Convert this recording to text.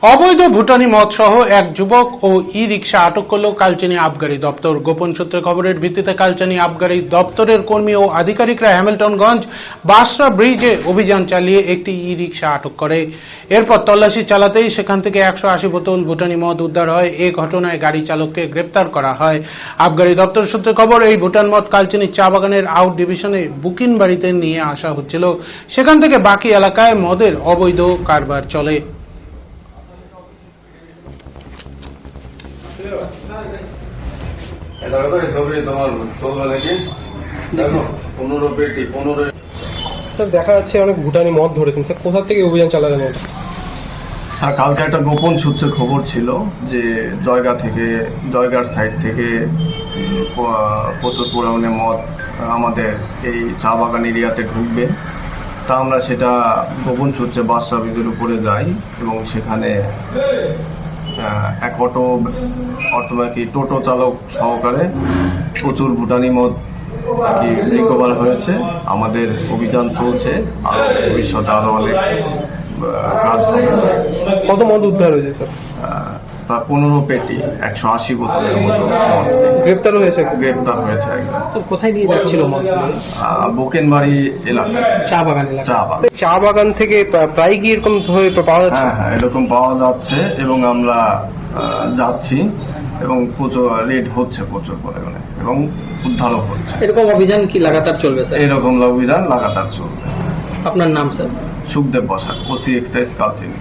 অবৈধ ভুটানি মদ সহ এক যুবক ও ই রিক্সা আটক করল কালচিনি আবগারি দপ্তর। গোপন সূত্রে খবরের ভিত্তিতে কালচিনি আবগারি দপ্তরের কর্মী ও আধিকারিকরা হ্যামিল্টনগঞ্জ বাসরা ব্রিজে অভিযান চালিয়ে একটি ই রিক্সা আটক করে। এরপর তল্লাশি চালাতেই সেখান থেকে 180 বোতল ভুটানি মদ উদ্ধার হয়। এই ঘটনায় গাড়ি চালককে গ্রেপ্তার করা হয়। আবগারি দপ্তর সূত্রে খবর, এই ভুটান মদ কালচিনির চা বাগানের আউট ডিভিশনে বুকিন বাড়িতে নিয়ে আসা হচ্ছিল। সেখান থেকে বাকি এলাকায় মদের অবৈধ কারবার চলে। স্যার, দেখা যাচ্ছে অনেক ভুটানি মদ ধরেছেন স্যার, কোথা থেকে অভিযান চালালেন? আর কালকে একটা গোপন সূত্রে খবর ছিল যে জয়গার সাইড থেকে প্রচুর পরিমাণে মদ আমাদের এই চা বাগান এরিয়াতে ঢুকবে। তা আমরা সেটা গোপন সূত্রে বাসরা ব্রিজের উপরে যাই এবং সেখানে এক টোটো চালক সহকারে প্রচুর ভুটানি মদ রিকভার হয়েছে। আমাদের অভিযান চলছে, আরও ভবিষ্যতে আরও অনেক কাজ হবে। কত মদ উদ্ধার হয়েছে স্যার? প্রায় 15 পেটি 180 বোতলের মতো মদ গ্রেপ্তার হয়েছে একদম। স্যার, কোথায় নিয়ে যাচ্ছিল মদ? বুকেনবাড়ি এলাকায়, চা বাগান থেকে প্রায় কি এরকম পাওয়া যাচ্ছে? হ্যাঁ, এরকম পাওয়া যাচ্ছে এবং আমরা যাচ্ছি এবং প্রচুর রেড হচ্ছে প্রচুর পরিমাণে এবং উদ্ধারও হচ্ছে। এরকম অভিযান কি লাগাতার চলবে স্যার? এরকম অভিযান লাগাতার চলবে। আপনার নাম sir? Sukhdev Basak, OC excise Kalchini.